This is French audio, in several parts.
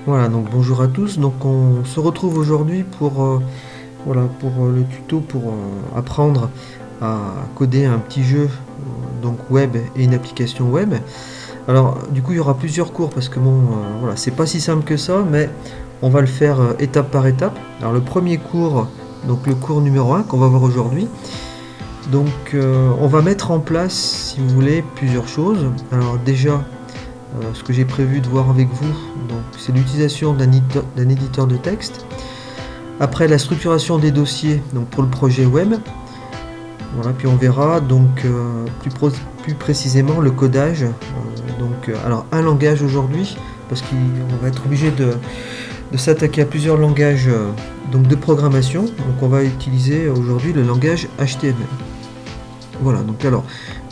Voilà, donc bonjour à tous. Donc on se retrouve aujourd'hui pour, le tuto pour apprendre à coder un petit jeu donc web et une application web. Alors du coup il y aura plusieurs cours parce que bon voilà, c'est pas si simple que ça, mais on va le faire étape par étape. Alors le premier cours, donc le cours numéro 1 qu'on va voir aujourd'hui. Donc on va mettre en place, si vous voulez, plusieurs choses. Alors déjà, ce que j'ai prévu de voir avec vous, donc c'est l'utilisation d'un éditeur de texte. Après, la structuration des dossiers, donc pour le projet web. Voilà, puis on verra donc plus précisément le codage. Alors un langage aujourd'hui, parce qu'on va être obligé de s'attaquer à plusieurs langages donc de programmation. Donc on va utiliser aujourd'hui le langage HTML. Voilà, donc alors,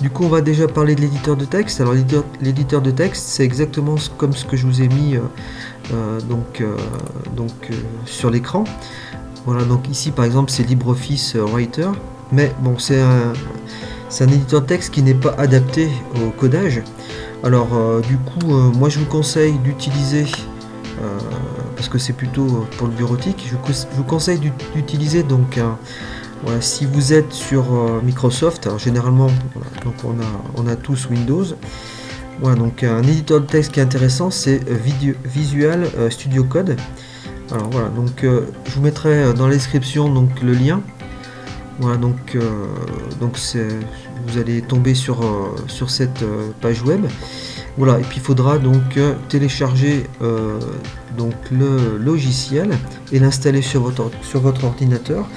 du coup on va déjà parler de l'éditeur de texte. Alors l'éditeur de texte, c'est exactement comme ce que je vous ai mis sur l'écran. Voilà, donc ici par exemple c'est LibreOffice Writer, mais bon c'est un éditeur de texte qui n'est pas adapté au codage. Alors du coup moi je vous conseille d'utiliser, parce que c'est plutôt pour le bureautique, je vous conseille d'utiliser donc voilà, si vous êtes sur Microsoft, alors généralement voilà, donc on a tous Windows. Voilà, donc un éditeur de texte qui est intéressant, c'est Visual Studio Code. Alors voilà, donc je vous mettrai dans la description donc le lien. Voilà, donc vous allez tomber sur cette page web. Voilà, et puis il faudra donc télécharger donc le logiciel et l'installer sur votre ordinateur.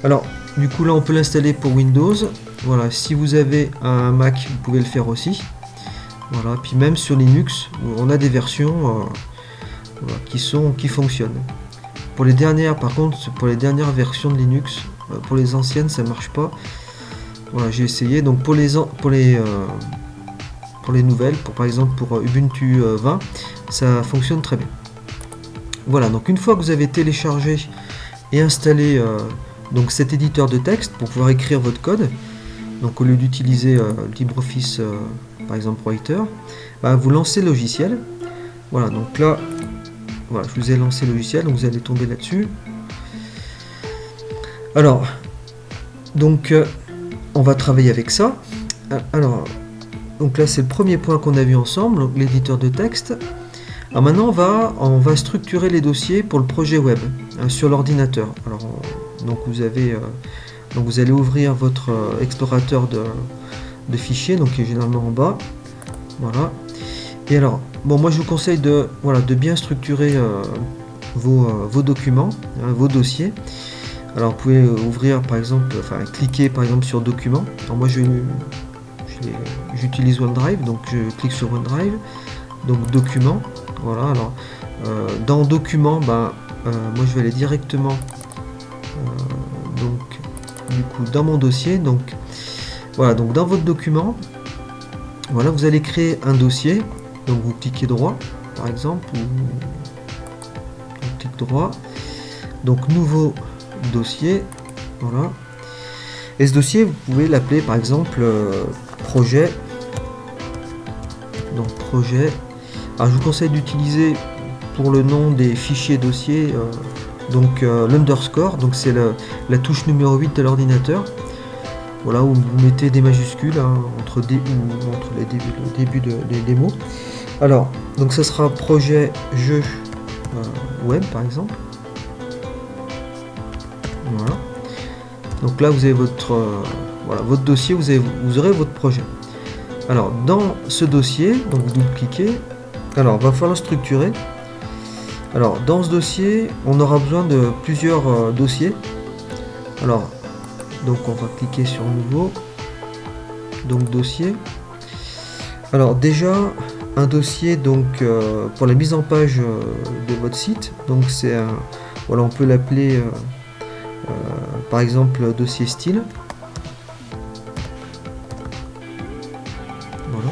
Alors du coup là on peut l'installer pour Windows. Voilà, si vous avez un Mac vous pouvez le faire aussi. Voilà, puis même sur Linux on a des versions qui fonctionnent. Pour les dernières, par contre, pour les dernières versions de Linux, pour les anciennes ça marche pas. Voilà, j'ai essayé. Donc pour les nouvelles, par exemple pour Ubuntu 20, ça fonctionne très bien. Voilà, donc une fois que vous avez téléchargé et installé donc cet éditeur de texte pour pouvoir écrire votre code, donc au lieu d'utiliser LibreOffice par exemple Writer, vous lancez le logiciel. Voilà, donc là voilà, je vous ai lancé le logiciel, donc vous allez tomber là-dessus. Alors, donc on va travailler avec ça. Alors, donc là c'est le premier point qu'on a vu ensemble, l'éditeur de texte. Alors maintenant on va structurer les dossiers pour le projet web sur l'ordinateur. Alors donc vous allez ouvrir votre explorateur de fichiers, donc qui est généralement en bas. Voilà. Et alors, bon, moi je vous conseille de bien structurer vos documents, vos dossiers. Alors vous pouvez ouvrir par exemple, cliquer par exemple sur Documents. Alors moi j'utilise OneDrive, donc je clique sur OneDrive, donc Documents. Voilà. Alors dans Documents, moi je vais aller directement donc du coup dans mon dossier. Donc voilà, donc dans votre document, voilà, vous allez créer un dossier. Donc vous cliquez droit par exemple, ou on clique droit, donc nouveau dossier. Voilà, et ce dossier vous pouvez l'appeler par exemple projet. Donc projet, alors je vous conseille d'utiliser pour le nom des fichiers dossiers donc l'underscore, donc c'est la touche numéro 8 de l'ordinateur. Voilà, où vous mettez des majuscules entre les débuts des mots. Alors, donc ça sera projet jeu web par exemple. Voilà. Donc là vous avez votre dossier, vous aurez votre projet. Alors dans ce dossier, donc vous double-cliquez. Alors va falloir structurer. Alors dans ce dossier, on aura besoin de plusieurs dossiers. Alors donc on va cliquer sur nouveau, donc dossier. Alors déjà un dossier donc pour la mise en page de votre site, donc c'est voilà, on peut l'appeler par exemple dossier style. Voilà.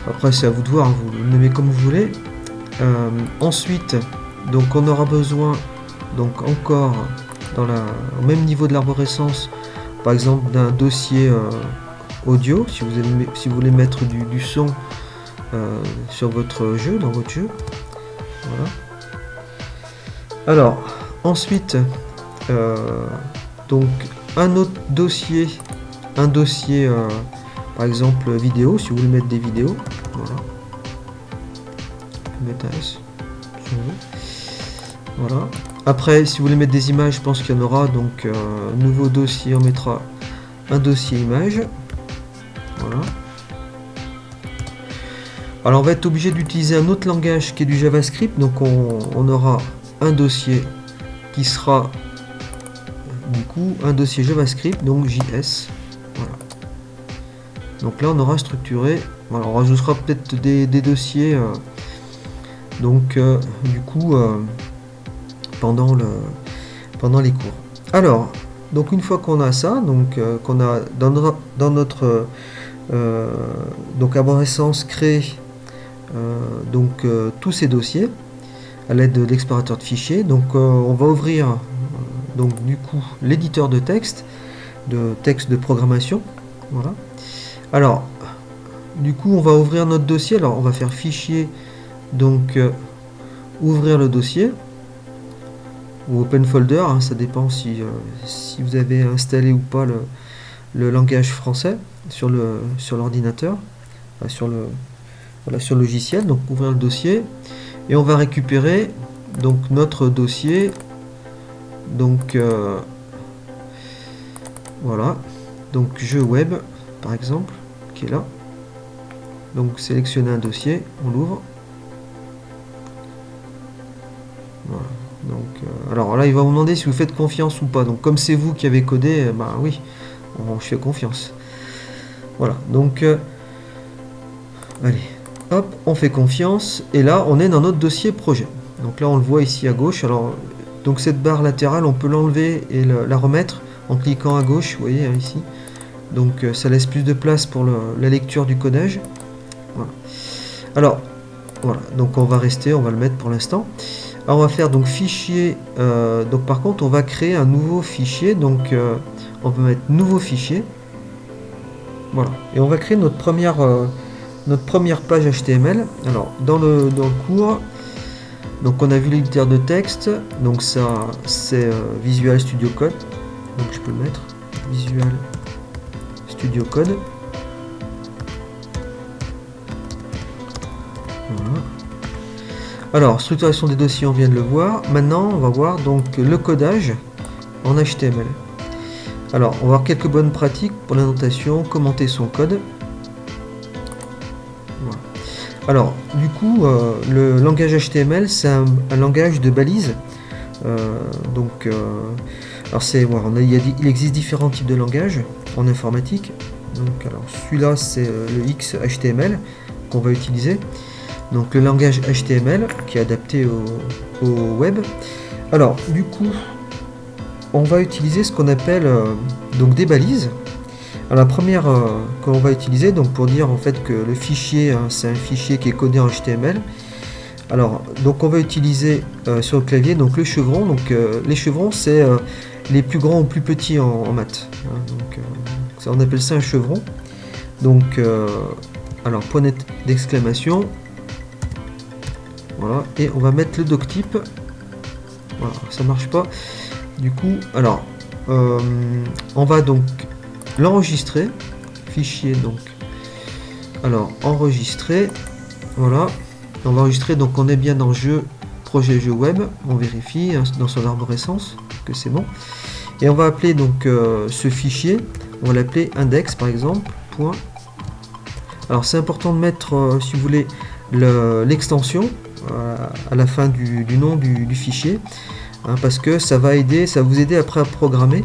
Après c'est à vous de voir, vous le nommez comme vous voulez. Ensuite donc on aura besoin donc encore au même niveau de l'arborescence, par exemple d'un dossier audio, si vous voulez mettre du son sur votre jeu, dans votre jeu. Voilà. Alors, ensuite, donc un autre dossier, par exemple vidéo, si vous voulez mettre des vidéos. Voilà. On peut mettre un S, si on veut. Voilà. Après, si vous voulez mettre des images, je pense qu'il y en aura. Donc, nouveau dossier, on mettra un dossier image. Voilà. Alors, on va être obligé d'utiliser un autre langage qui est du JavaScript. Donc, on aura un dossier qui sera du coup un dossier JavaScript, donc JS. Voilà. Donc là, on aura structuré. Voilà, on rajoutera peut-être des dossiers. Donc, du coup, pendant les cours. Alors, donc une fois qu'on a ça, donc qu'on a dans notre donc arborescence créé donc tous ces dossiers à l'aide de l'explorateur de fichiers. Donc on va ouvrir donc du coup l'éditeur de texte de programmation. Voilà. Alors du coup on va ouvrir notre dossier. Alors on va faire fichier, donc ouvrir le dossier ou open folder, hein, ça dépend si vous avez installé ou pas le langage français sur l'ordinateur, sur le logiciel. Donc ouvrir le dossier et on va récupérer donc notre dossier. Donc voilà, donc jeu web par exemple qui est là. Donc sélectionner un dossier, on l'ouvre. Voilà. Donc alors là il va vous demander si vous faites confiance ou pas. Donc comme c'est vous qui avez codé, bah oui, je fais confiance. Voilà, donc allez, hop, on fait confiance et là on est dans notre dossier projet. Donc là on le voit ici à gauche. Alors donc cette barre latérale on peut l'enlever et la remettre en cliquant à gauche, vous voyez hein, ici. Donc ça laisse plus de place pour la lecture du codage. Voilà. Alors voilà, donc on va le mettre pour l'instant. Alors on va faire donc fichier, donc par contre on va créer un nouveau fichier, donc on va mettre nouveau fichier. Voilà, et on va créer notre première page HTML. Alors dans le cours, donc on a vu l'éditeur de texte, donc ça c'est Visual Studio Code, donc je peux le mettre Visual Studio Code. Voilà. Alors structuration des dossiers, on vient de le voir. Maintenant on va voir donc le codage en HTML. Alors on va voir quelques bonnes pratiques pour la notation, commenter son code. Voilà. Alors du coup le langage HTML c'est un langage de balise. Alors c'est voilà, il existe différents types de langages en informatique. Donc alors celui-là c'est le XHTML qu'on va utiliser. Donc le langage HTML qui est adapté au web. Alors du coup on va utiliser ce qu'on appelle donc des balises. Alors, la première que l'on va utiliser donc pour dire en fait que le fichier hein, c'est un fichier qui est codé en HTML. Alors donc on va utiliser sur le clavier donc le chevron. Donc les chevrons c'est les plus grands ou plus petits en maths. Hein, donc ça, on appelle ça un chevron. Donc alors point d'exclamation. Voilà, et on va mettre le doctype. Voilà, ça marche pas. Du coup, alors, on va donc l'enregistrer. Fichier, donc. Alors, enregistrer. Voilà. On va enregistrer, donc on est bien dans jeu, projet jeu web. On vérifie hein, dans son arborescence que c'est bon. Et on va appeler donc ce fichier. On va l'appeler index par exemple. Point. Alors, c'est important de mettre, si vous voulez, l'extension à la fin du nom du fichier hein, parce que ça va vous aider après à programmer.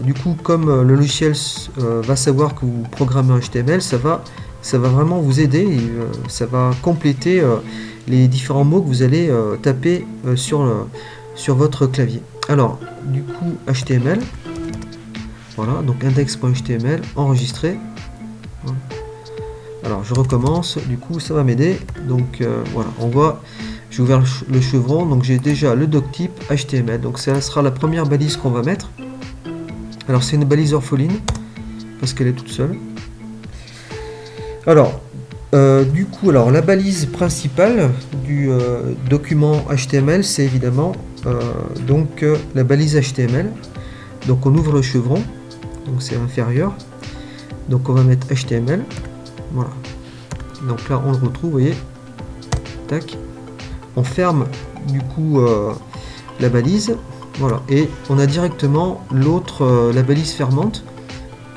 Du coup comme le logiciel va savoir que vous programmez en HTML, ça va vraiment vous aider et ça va compléter les différents mots que vous allez taper sur votre clavier. Alors du coup HTML, voilà, donc index.html enregistré. Voilà. Alors je recommence, du coup ça va m'aider. Donc voilà, on voit, j'ai ouvert le chevron, donc j'ai déjà le doctype HTML. Donc ça sera la première balise qu'on va mettre. Alors c'est une balise orpheline, parce qu'elle est toute seule. Alors, Du coup, alors la balise principale du document HTML, c'est évidemment la balise HTML. Donc on ouvre le chevron, donc c'est inférieur. Donc on va mettre HTML. Voilà. Donc là on le retrouve, vous voyez. Tac. On ferme du coup la balise. Voilà. Et on a directement l'autre, la balise fermante,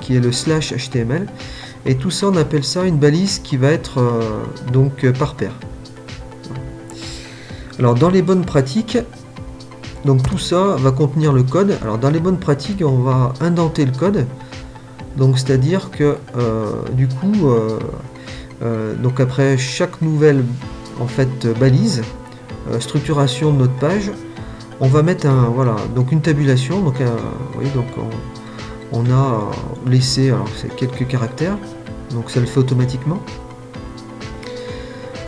qui est le /HTML. Et tout ça, on appelle ça une balise qui va être par paire. Alors dans les bonnes pratiques, donc tout ça va contenir le code. Alors dans les bonnes pratiques, on va indenter le code. Donc c'est-à-dire que du coup, donc après chaque nouvelle en fait balise, structuration de notre page, on va mettre donc une tabulation. Donc vous voyez, donc on a laissé, alors c'est quelques caractères, donc ça le fait automatiquement.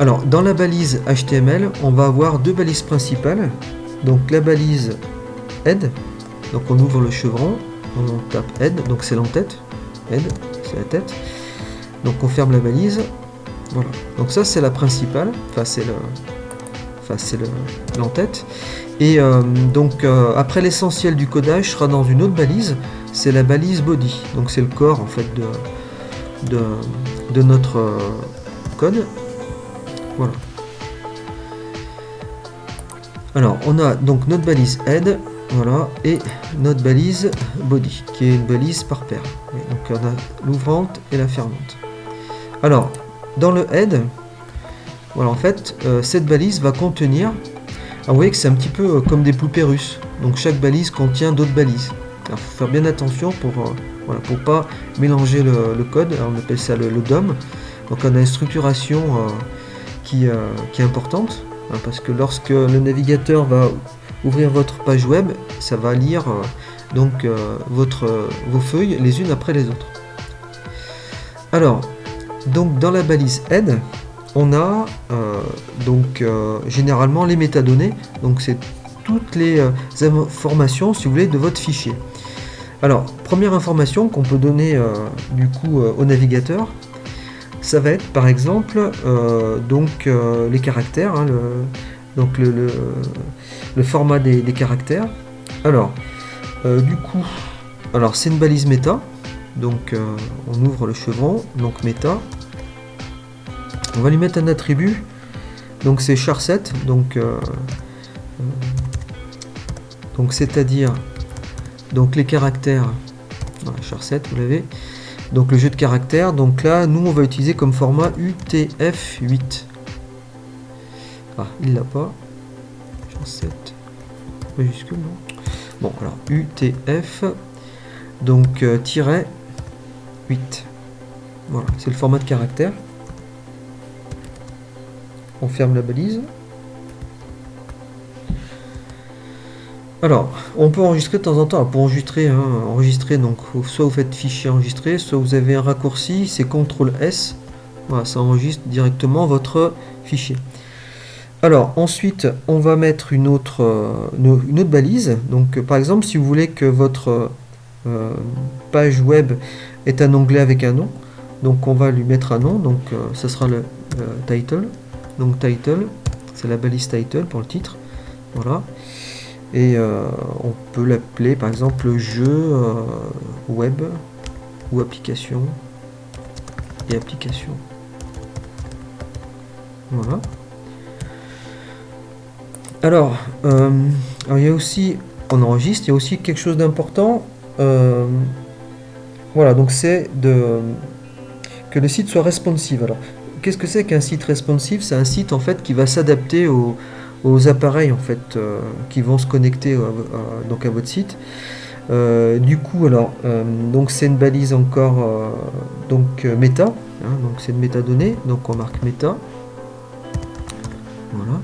Alors dans la balise HTML, on va avoir deux balises principales. Donc la balise head, donc on ouvre le chevron, on tape head, donc c'est l'entête, head, c'est la tête. Donc on ferme la balise, voilà. Donc ça c'est la principale, c'est l'entête. Et après l'essentiel du codage sera dans une autre balise, c'est la balise body. Donc c'est le corps en fait de notre code. Voilà. Alors on a donc notre balise head, voilà, et notre balise body, qui est une balise par paire. Donc on a l'ouvrante et la fermante. Alors dans le head, voilà, en fait cette balise va contenir. Alors vous voyez que c'est un petit peu comme des poupées russes. Donc chaque balise contient d'autres balises. Alors il faut faire bien attention pour pas mélanger le code. Alors, on appelle ça le DOM. Donc on a une structuration qui est importante, hein, parce que lorsque le navigateur va ouvrir votre page web, ça va lire vos feuilles les unes après les autres. Alors, donc dans la balise head, on a généralement les métadonnées, donc c'est toutes les informations, si vous voulez, de votre fichier. Alors, première information qu'on peut donner du coup au navigateur, ça va être par exemple les caractères, hein, le format des caractères. Alors, du coup, alors c'est une balise méta, donc on ouvre le chevron, donc méta. On va lui mettre un attribut, donc c'est char7, donc c'est-à-dire donc les caractères, voilà, char7 vous l'avez, donc le jeu de caractères. Donc là nous on va utiliser comme format UTF-8. Ah, il l'a pas, char7 majuscule, non. Bon, alors UTF, donc tiret 8, voilà, c'est le format de caractère. On ferme la balise. Alors, on peut enregistrer de temps en temps. Pour enregistrer, donc soit vous faites fichier enregistré, soit vous avez un raccourci, c'est CTRL-S. Voilà, ça enregistre directement votre fichier. Alors, ensuite, on va mettre une autre balise. Donc, par exemple, si vous voulez que votre page web ait un onglet avec un nom, donc on va lui mettre un nom. Donc, ça sera le title. Donc title, c'est la balise title pour le titre, voilà. Et on peut l'appeler par exemple jeu web ou application et application. Voilà. Alors il y a aussi, on enregistre, il y a aussi quelque chose d'important. Voilà, donc c'est que le site soit responsive. Alors, qu'est-ce que c'est qu'un site responsive? C'est un site en fait qui va s'adapter aux appareils en fait qui vont se connecter donc à votre site. Du coup, alors donc c'est une balise encore méta, hein, donc c'est une métadonnée, donc on marque méta. Voilà.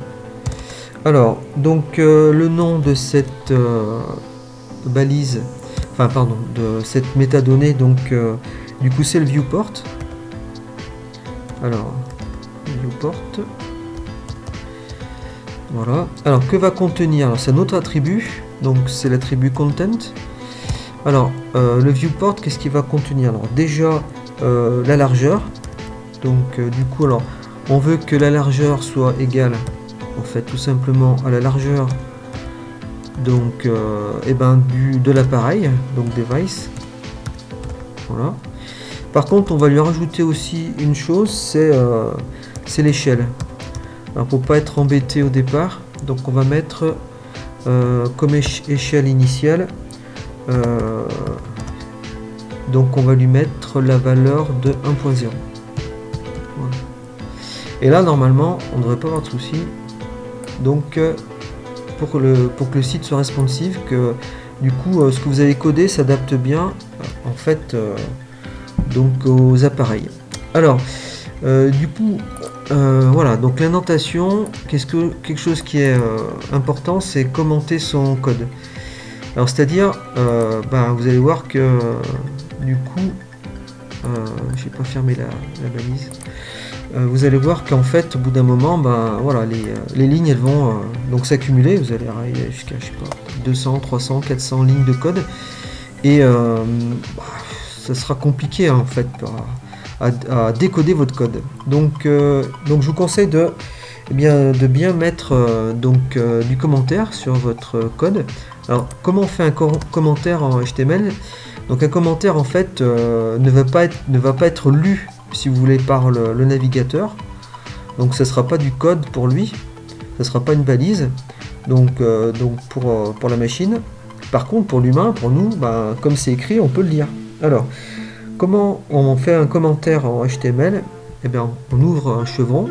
Alors donc le nom de cette balise, de cette métadonnée, donc du coup c'est le viewport. Alors, viewport. Voilà. Alors, que va contenir? Alors, c'est un autre attribut. Donc, c'est l'attribut content. Alors, le viewport, qu'est-ce qu'il va contenir? Alors, déjà, la largeur. Donc du coup, alors on veut que la largeur soit égale en fait tout simplement à la largeur donc de l'appareil, donc device. Voilà. Par contre, on va lui rajouter aussi une chose, c'est l'échelle. Alors pour pas être embêté au départ, donc on va mettre comme échelle initiale, donc on va lui mettre la valeur de 1.0. Voilà. Et là normalement on ne devrait pas avoir de souci. Donc pour que le site soit responsive, que du coup ce que vous avez codé s'adapte bien en fait donc aux appareils. Alors du coup voilà, donc l'indentation, quelque chose qui est important, c'est commenter son code. Alors c'est-à-dire vous allez voir que du coup j'ai pas fermé la balise. Vous allez voir qu'en fait au bout d'un moment voilà, les lignes elles vont donc s'accumuler, vous allez arriver jusqu'à je sais pas 200, 300, 400 lignes de code et ça sera compliqué en fait à décoder votre code. Donc je vous conseille de bien mettre du commentaire sur votre code. Alors comment on fait un commentaire en HTML? Donc un commentaire en fait ne va pas être lu, si vous voulez, par le navigateur. Donc ça sera pas du code pour lui, ça sera pas une balise. Donc pour la machine. Par contre pour l'humain, pour nous, comme c'est écrit, on peut le lire. Alors comment on fait un commentaire en HTML? Eh bien on ouvre un chevron,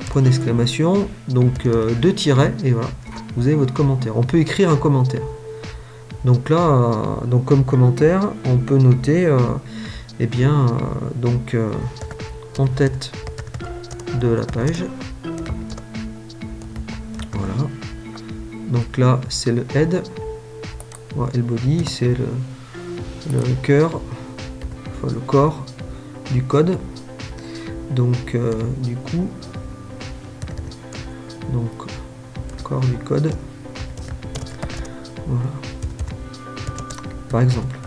point d'exclamation, donc 2 tirets, et voilà, vous avez votre commentaire. On peut écrire un commentaire. Donc là, comme commentaire, on peut noter en tête de la page. Voilà. Donc là, c'est le head. Voilà, et le body, c'est le cœur, enfin le corps du code. Donc du coup, corps du code. Voilà. Par exemple.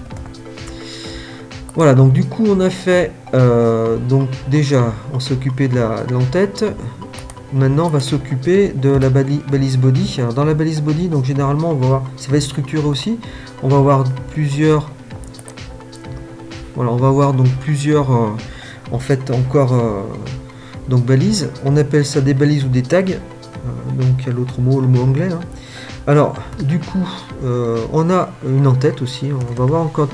Voilà, donc du coup on a fait donc déjà on s'est occupé de l'entête. Maintenant on va s'occuper de la balise body. Alors, dans la balise body, donc généralement on va voir, ça va être structuré aussi. On va avoir plusieurs. Voilà, on va avoir donc plusieurs en fait encore donc balises. On appelle ça des balises ou des tags. Donc il y a l'autre mot, le mot anglais. Hein. Alors du coup on a une en-tête aussi. On va voir encore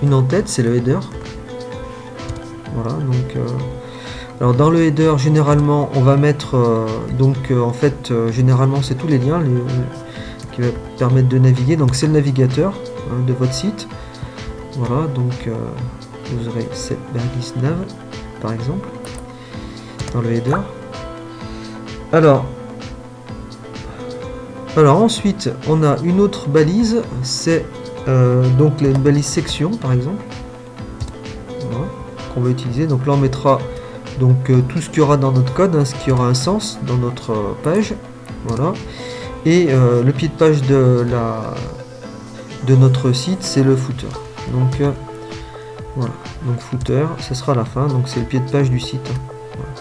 une en-tête, c'est le header. Voilà, donc alors dans le header généralement on va mettre en fait généralement c'est tous les liens qui va permettre de naviguer. Donc c'est le navigateur de votre site. Voilà, donc vous aurez cette balise nav par exemple dans le header. Alors ensuite on a une autre balise, c'est donc une balise section par exemple, voilà, qu'on va utiliser. Donc là on mettra donc tout ce qu'il y aura dans notre code, hein, ce qui aura un sens dans notre page, voilà. Et le pied de page de notre site, c'est le footer. Donc voilà, donc footer, ce sera la fin, donc c'est le pied de page du site. Hein. Voilà.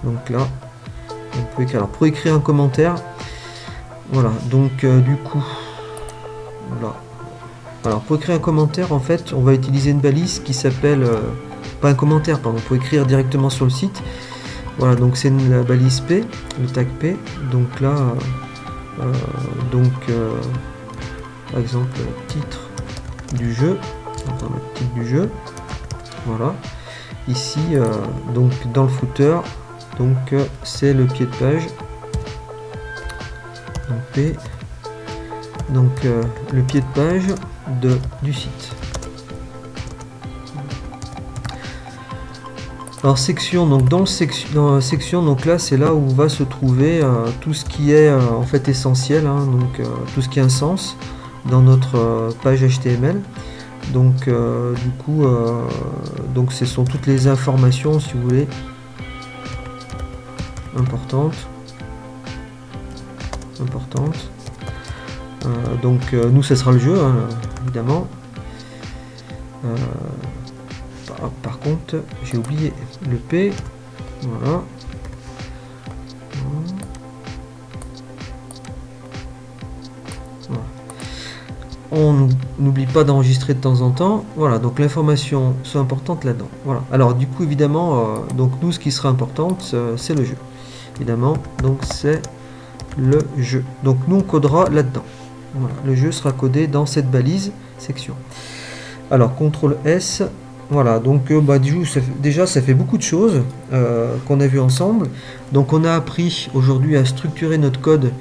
Donc là on peut écrire. Alors pour écrire un commentaire, voilà, donc du coup voilà. Alors pour écrire un commentaire, en fait on va utiliser une balise qui s'appelle pas un commentaire, pardon, pour écrire directement sur le site. Voilà, donc c'est la balise P, le tag P. Donc là par exemple titre du jeu, enfin le titre du jeu, voilà. Ici donc dans le footer, donc c'est le pied de page, donc P, donc le pied de page du site. Alors section, donc dans la section, donc là c'est là où va se trouver tout ce qui est en fait essentiel, hein, donc tout ce qui a un sens dans notre page HTML. Donc du coup donc ce sont toutes les informations, si vous voulez, importantes. Donc nous ça sera le jeu, hein, évidemment. hop, par contre, j'ai oublié le P. Voilà. Voilà. On n'oublie pas d'enregistrer de temps en temps. Voilà, donc l'information soit importante là-dedans. Voilà. Alors du coup, évidemment, donc nous, ce qui sera important, c'est le jeu. Évidemment, donc c'est le jeu. Donc nous, on codera là-dedans. Voilà, le jeu sera codé dans cette balise section. Alors, CTRL S. Voilà, donc du coup, déjà, ça fait beaucoup de choses qu'on a vu ensemble. Donc, on a appris aujourd'hui à structurer notre code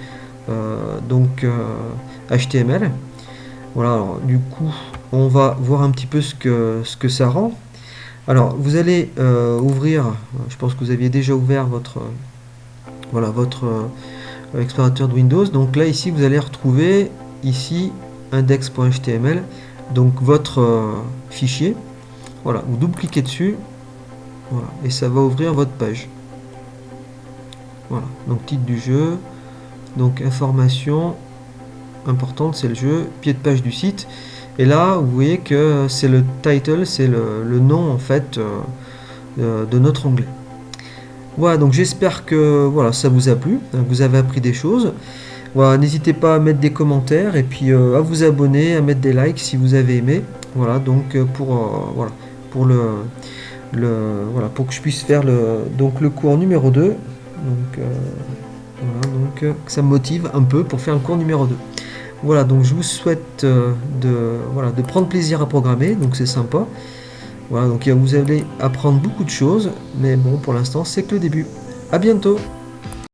HTML. Voilà, alors, du coup, on va voir un petit peu ce que ça rend. Alors, vous allez ouvrir, je pense que vous aviez déjà ouvert votre explorateur de Windows. Donc là, ici, vous allez retrouver ici index.html, donc votre fichier. Voilà, vous double-cliquez dessus, voilà, et ça va ouvrir votre page. Voilà, donc titre du jeu, donc information importante, c'est le jeu, pied de page du site. Et là, vous voyez que c'est le title, c'est le nom en fait de notre onglet. Voilà, donc j'espère que voilà, ça vous a plu, vous avez appris des choses. Voilà, n'hésitez pas à mettre des commentaires et puis à vous abonner, à mettre des likes si vous avez aimé. Voilà, donc voilà, pour pour que je puisse faire le cours numéro 2. Donc voilà, donc que ça me motive un peu pour faire le cours numéro 2. Voilà, donc je vous souhaite de prendre plaisir à programmer, donc c'est sympa. Voilà, donc vous allez apprendre beaucoup de choses, mais bon, pour l'instant, c'est que le début. À bientôt!